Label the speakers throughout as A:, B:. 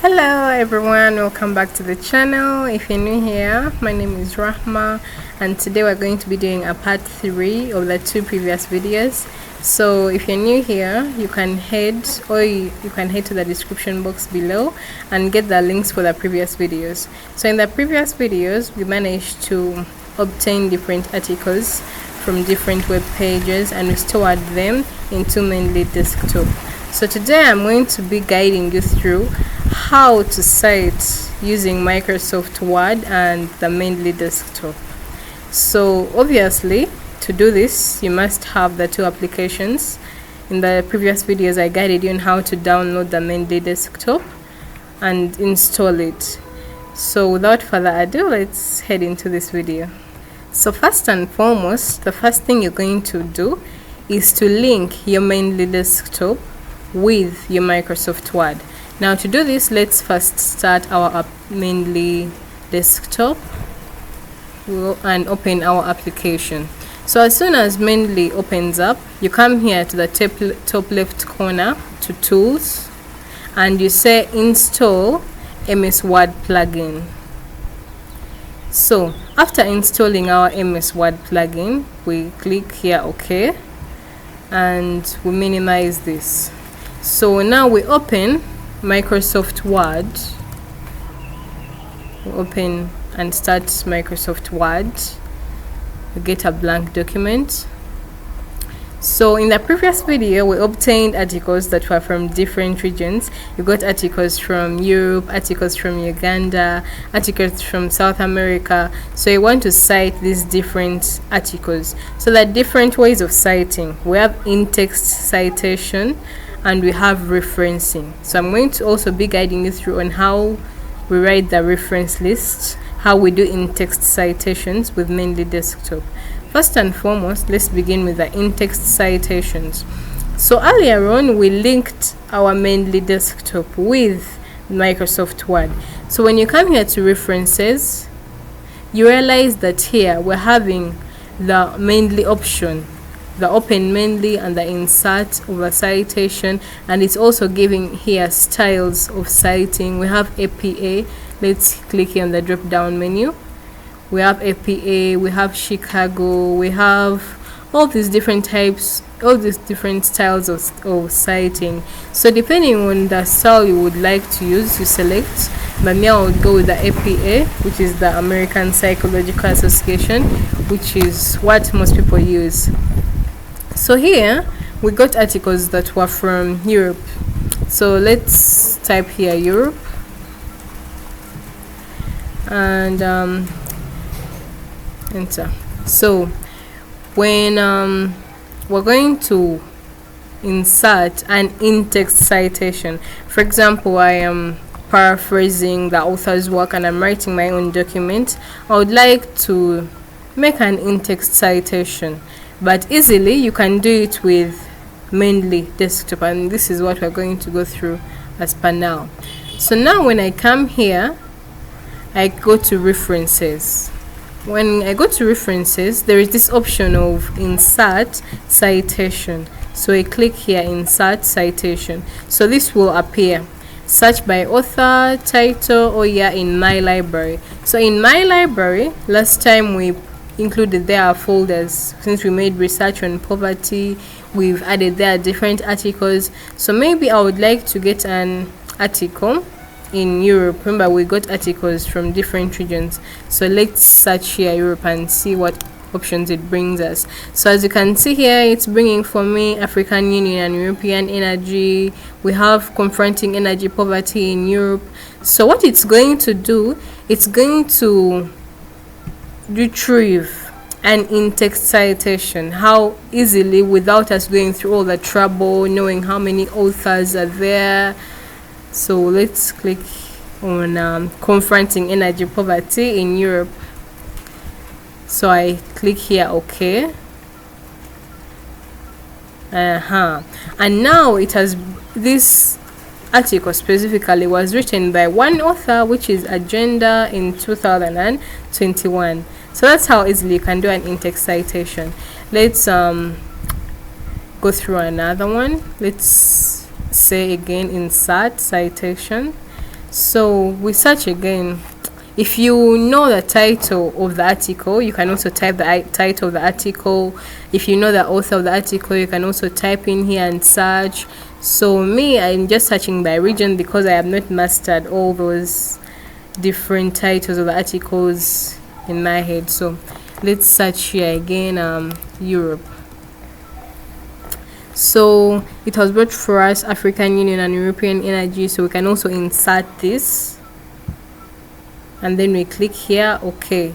A: Hello everyone, welcome back to the channel. If you're new here, my name is Rahma, and today we're going to be doing a part 3 of the 2 previous videos. So if you're new here, you can head to the description box below and get the links for the previous videos. So in the previous videos, we managed to obtain different articles from different web pages and we stored them into Mendeley desktop. So today I'm going to be guiding you through how to cite using Microsoft Word and the Mendeley desktop. So obviously, to do this, you must have the 2 applications. In the previous videos, I guided you on how to download the Mendeley desktop and install it. So without further ado, let's head into this video. So first and foremost, the first thing you're going to do is to link your Mendeley desktop with your Microsoft Word. Now to do this, let's first start our Mendeley desktop and open our application. So as soon as Mendeley opens up, you come here to the top left corner to Tools and you say Install MS Word plugin. So after installing our MS Word plugin, we click here OK and we minimize this. So now we open Microsoft Word. We open and start Microsoft Word. We get a blank document. So in the previous video, we obtained articles that were from different regions. You got articles from Europe, articles from Uganda, articles from South America. So you want to cite these different articles. So there are different ways of citing. We have in-text citation and we have referencing. So I'm going to also be guiding you through on how we write the reference list, how we do in-text citations with Mendeley desktop. First and foremost, let's begin with the in-text citations. So earlier on, we linked our Mendeley desktop with Microsoft Word. So when you come here to references, you realize that here we're having the Mendeley option, the open Mendeley and the insert of a citation, and it's also giving here styles of citing. We have APA. Let's click here on the drop down menu. We have APA, we have Chicago, we have all these different types, all these different styles of citing. So depending on the style you would like to use, you select. But me, I would go with the APA, which is the American Psychological Association, which is what most people use. So here we got articles that were from Europe. So let's type here Europe and enter. So when we're going to insert an in-text citation, for example, I am paraphrasing the author's work and I'm writing my own document, I would like to make an in-text citation. But easily you can do it with Mendeley desktop, and this is what we're going to go through as per now. So now when I come here, I go to references. When I go to references, there is this option of insert citation. So I click here, insert citation. So this will appear. Search by author, title, or yeah, in my library. So in my library, last time we included there folders. Since we made research on poverty, we've added there different articles. So maybe I would like to get an article in Europe. Remember, we got articles from different regions. So let's search here Europe and see what options it brings us. So as you can see here, it's bringing for me African Union and European energy. We have confronting energy poverty in Europe. So what it's going to do, it's going to retrieve an in-text citation. How easily, without us going through all the trouble, knowing how many authors are there. So let's click on confronting energy poverty in Europe. So I click here OK. And now it has, this article specifically was written by one author, which is Agenda in 2021. So that's how easily you can do an in-text citation. Let's go through another one. Let's say again insert citation. So we search again. If you know the title of the article, you can also type the title of the article. If you know the author of the article, you can also type in here and search. So me, I'm just searching by region because I have not mastered all those different titles of the articles in my head. So let's search here again, Europe. So it was brought for us African Union and European Energy, so we can also insert this, and then we click here OK.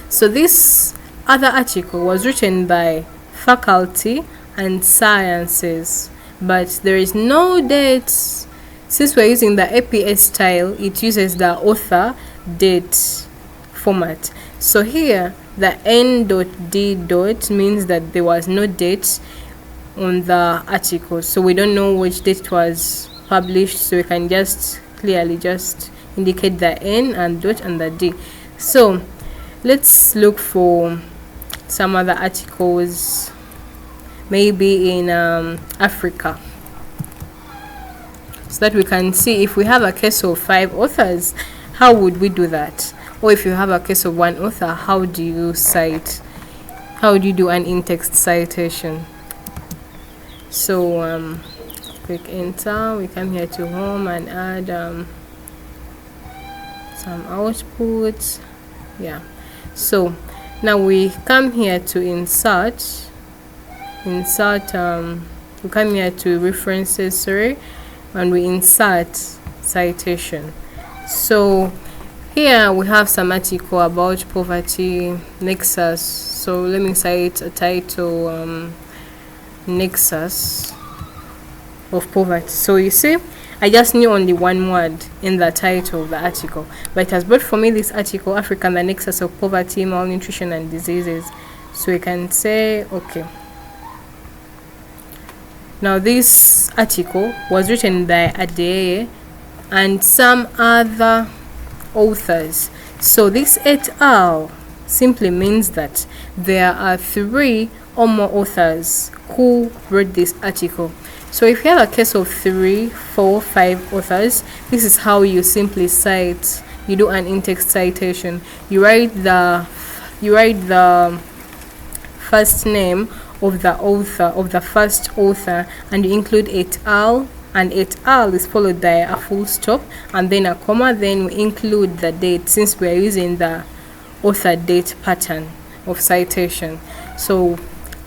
A: So this other article was written by Faculty and Sciences, but there is no dates. Since we're using the APA style, it uses the author date format. So here the n.d. means that there was no date on the article, so we don't know which date it was published, so we can just clearly just indicate the n and dot and the d. So let's look for some other articles, maybe in Africa, so that we can see if we have a case of 5 authors, how would we do that? Or if you have a case of 1 author, how do you cite? How do you do an in-text citation? So click enter. We come here to home and add some outputs. Yeah. So now we come here to insert. We come here to references, sorry, and we insert citation. So here we have some article about poverty nexus. So let me cite a title, nexus of poverty. So you see, I just knew only one word in the title of the article, but it has brought for me this article, Africa, the nexus of poverty, malnutrition and diseases. So we can say okay. Now this article was written by Adeye and some other authors. So this et al simply means that there are 3 or more authors who wrote this article. So if you have a case of 3, 4, 5 authors, this is how you simply cite. You do an in-text citation. You write the first name of the author, of the first author, and you include et al, and et al is followed by a full stop and then a comma, then we include the date since we are using the author date pattern of citation. So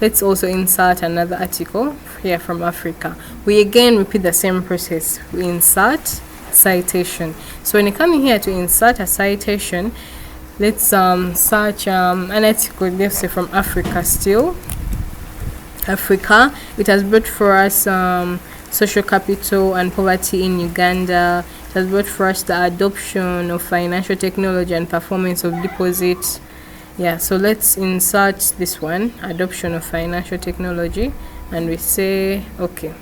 A: let's also insert another article here from Africa. We again repeat the same process. We insert citation. So when you come in here to insert a citation, let's search an article, let's say from Africa still. Africa, it has brought for us social capital and poverty in Uganda. It has brought for us the adoption of financial technology and performance of deposit. Yeah, so let's insert this one, adoption of financial technology, and we say okay.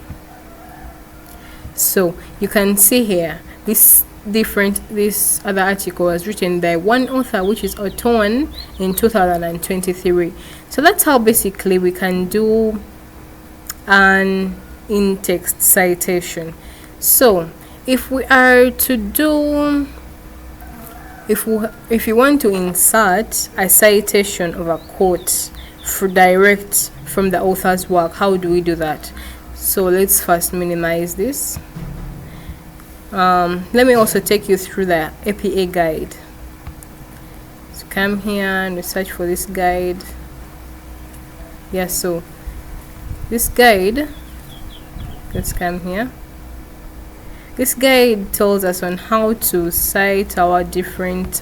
A: So you can see here this other article was written by one author, which is Oton, in 2023. So that's how basically we can do an in-text citation. So if we are to do, if you want to insert a citation of a quote for direct from the author's work, how do we do that? So let's first minimize this. Let me also take you through the APA guide. So come here and we search for this guide. Yeah, so this guide, let's come here. This guide tells us on how to cite our different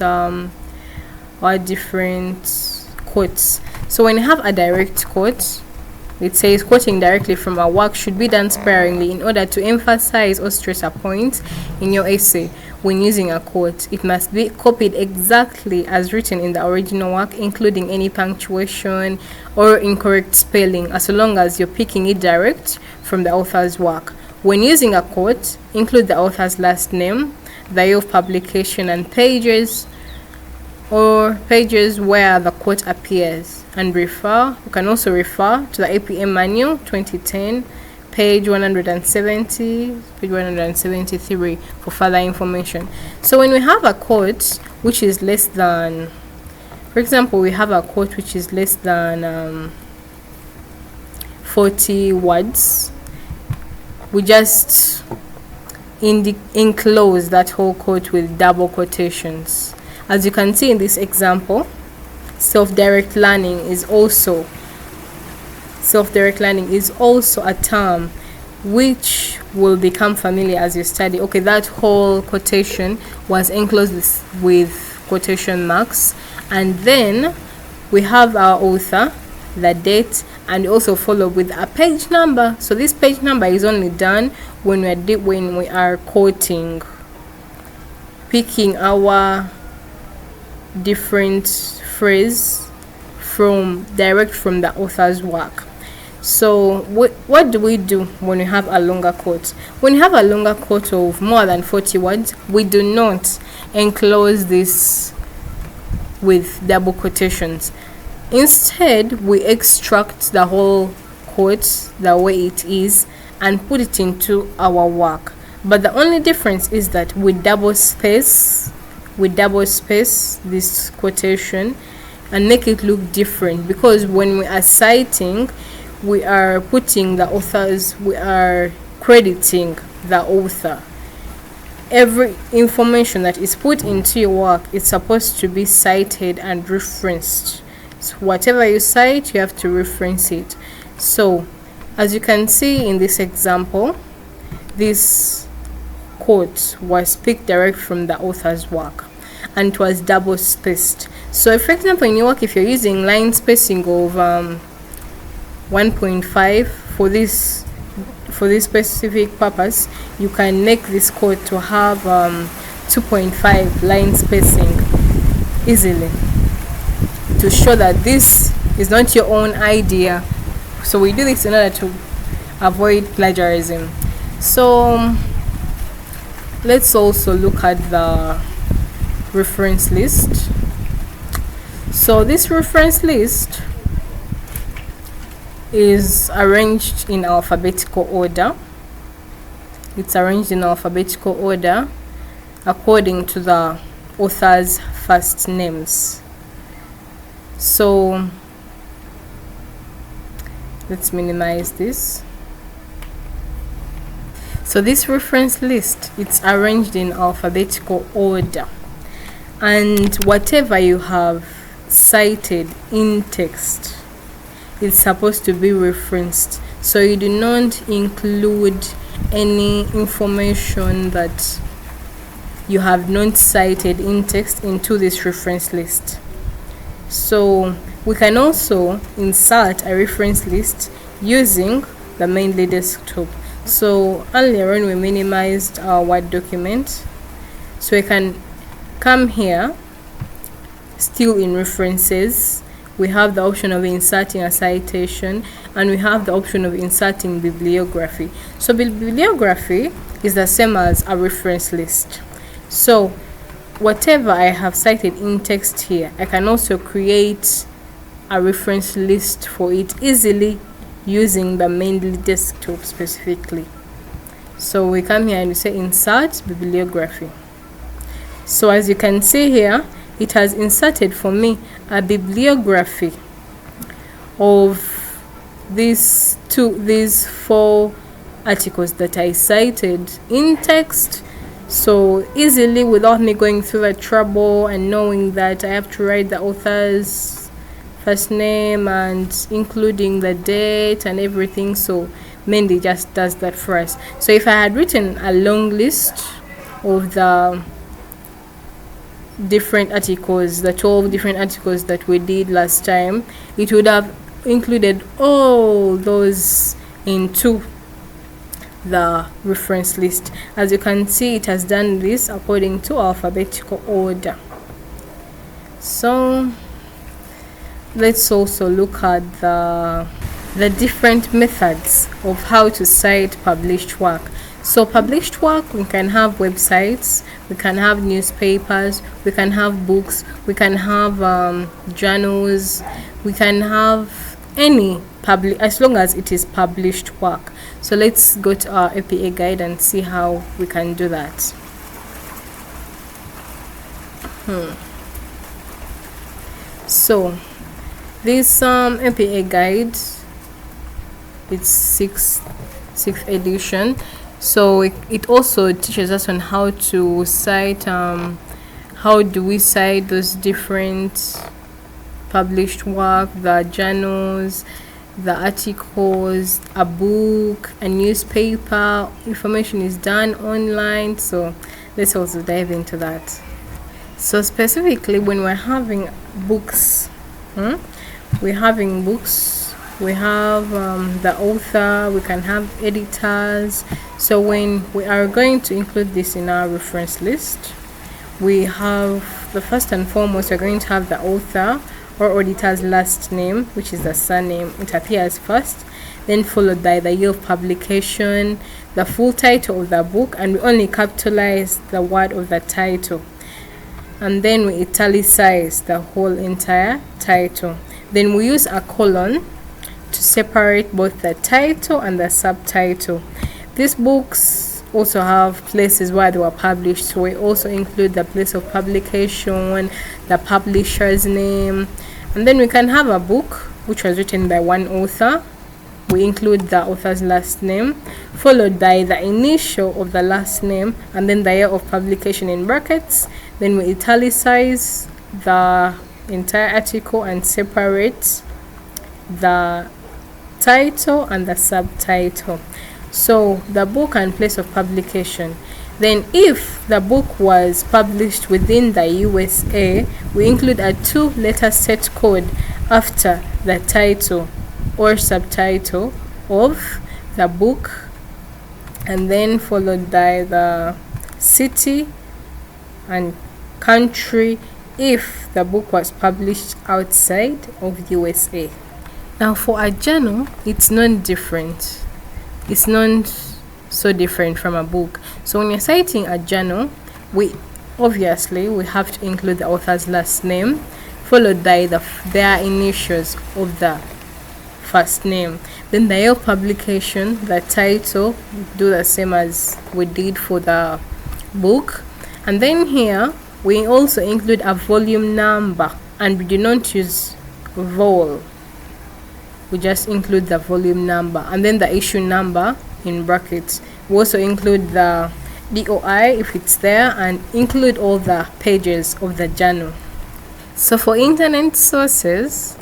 A: quotes. So when you have a direct quote, it says quoting directly from a work should be done sparingly in order to emphasize or stress a point in your essay. When using a quote, it must be copied exactly as written in the original work, including any punctuation or incorrect spelling, as long as you're picking it direct from the author's work. When using a quote, include the author's last name, the year of publication, and pages where the quote appears, and you can also refer to the APA manual 2010 page 170, page 173 for further information. So when we have a quote which is less than, for example, we have a quote which is less than 40 words, we just enclose that whole quote with double quotations. As you can see in this example, self-direct learning is also a term which will become familiar as you study. Okay, that whole quotation was enclosed with quotation marks, and then we have our author, the date, and also follow with a page number. So this page number is only done when we are quoting, picking our different phrase direct from the author's work. So what do we do when we have a longer quote? When you have a longer quote of more than 40 words, we do not enclose this with double quotations. Instead, we extract the whole quote the way it is and put it into our work. But the only difference is that we double space this quotation and make it look different, because when we are citing, we are crediting the author. Every information that is put into your work is supposed to be cited and referenced. So whatever you cite, you have to reference it. So as you can see in this example, this quote was picked direct from the author's work and it was double spaced. So for example, in your work, if you're using line spacing of 1.5 for this specific purpose, you can make this quote to have 2.5 line spacing easily, to show that this is not your own idea. So we do this in order to avoid plagiarism. So let's also look at the reference list. So this reference list is arranged in alphabetical order. It's arranged in alphabetical order according to the author's first names. So let's minimize this. So this reference list, it's arranged in alphabetical order, and whatever you have cited in text, it's supposed to be referenced. So you do not include any information that you have not cited in text into this reference list. So we can also insert a reference list using the Mendeley desktop. So earlier on we minimized our Word document, so we can come here. Still in references, we have the option of inserting a citation, and we have the option of inserting bibliography. So bibliography is the same as a reference list. So whatever I have cited in text here, I can also create a reference list for it easily using the Mendeley desktop specifically. So we come here and we say insert bibliography. So as you can see here, it has inserted for me a bibliography of these 4 articles that I cited in text, so easily, without me going through the trouble and knowing that I have to write the author's first name and including the date and everything. So Mendeley just does that for us. So if I had written a long list of the different articles, the 12 different articles that we did last time, it would have included all those into the reference list. As you can see, it has done this according to alphabetical order. So let's also look at the different methods of how to cite published work. So published work, we can have websites, we can have newspapers, we can have books, we can have journals, we can have any as long as it is published work. So let's go to our APA guide and see how we can do that. So this APA guide, it's sixth edition, so it also teaches us on how to cite, how do we cite those different published work, the journals, the articles, a book, a newspaper. Information is done online, so let's also dive into that. So specifically when we're having books, we have the author, we can have editors. So when we are going to include this in our reference list, we have the first and foremost, we're going to have the author or editor's last name, which is the surname. It appears first, then followed by the year of publication, the full title of the book, and we only capitalize the word of the title, and then we italicize the whole entire title. Then we use a colon to separate both the title and the subtitle. These books also have places where they were published, so we also include the place of publication, the publisher's name, and then we can have a book which was written by one author. We include the author's last name, followed by the initial of the last name, and then the year of publication in brackets. Then we italicize the entire article and separate the title and the subtitle. So the book and place of publication. Then if the book was published within the USA, we include a 2-letter set code after the title or subtitle of the book, and then followed by the city and country if the book was published outside of USA. Now for a journal, it's not different. It's not so different from a book. So when you're citing a journal, we have to include the author's last name, followed by their initials of the first name. Then the year of publication, the title, do the same as we did for the book. And then here we also include a volume number, and we do not use vol. We just include the volume number, and then the issue number in brackets. We also include the DOI if it's there, and include all the pages of the journal. So for internet sources,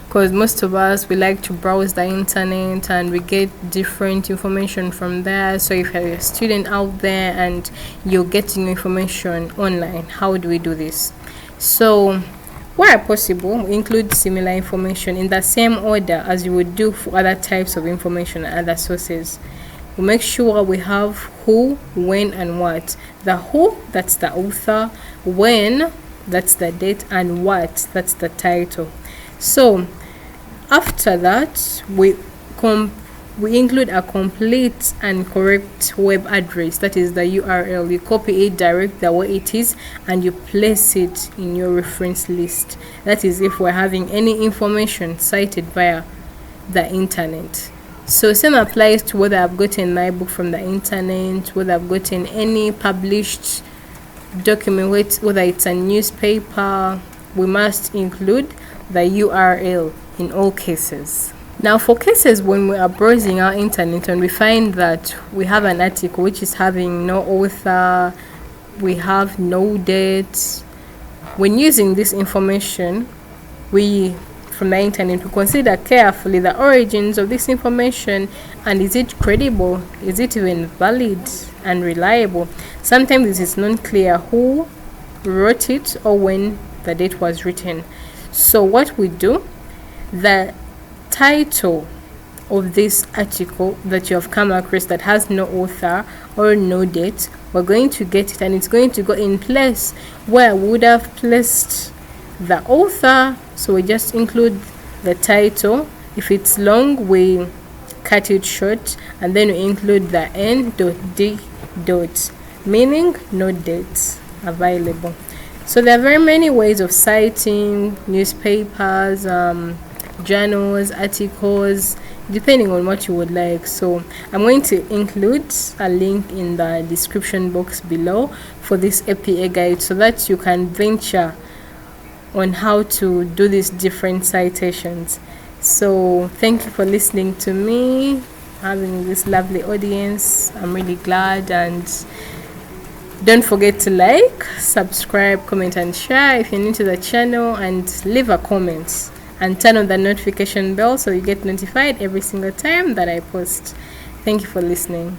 A: because most of us, we like to browse the internet and we get different information from there. So if you're a student out there and you're getting information online, how do we do this? So where possible, we include similar information in the same order as you would do for other types of information and other sources. We make sure we have who, when, and what. The who, that's the author; when, that's the date; and what, that's the title. So after that, we include a complete and correct web address, that is the URL. You copy it direct the way it is and you place it in your reference list. That is if we're having any information cited via the internet. So same applies to whether I've gotten my book from the internet, whether I've gotten any published document, whether it's a newspaper. We must include the URL in all cases. Now for cases when we are browsing our internet and we find that we have an article which is having no author, we have no date, when using this information from the internet, we consider carefully the origins of this information, and is it credible, is it even valid and reliable. Sometimes it is not clear who wrote it or when the date was written. So what we do, the title of this article that you have come across that has no author or no date, we're going to get it, and it's going to go in place where we would have placed the author. So we just include the title. If it's long, we cut it short, and then we include the n.d. meaning no dates available. So there are very many ways of citing newspapers, journals, articles, depending on what you would like. So I'm going to include a link in the description box below for this APA guide so that you can venture on how to do these different citations. So thank you for listening to me, having this lovely audience. I'm really glad, and don't forget to like, subscribe, comment and share if you're new to the channel, and leave a comment and turn on the notification bell so you get notified every single time that I post. Thank you for listening.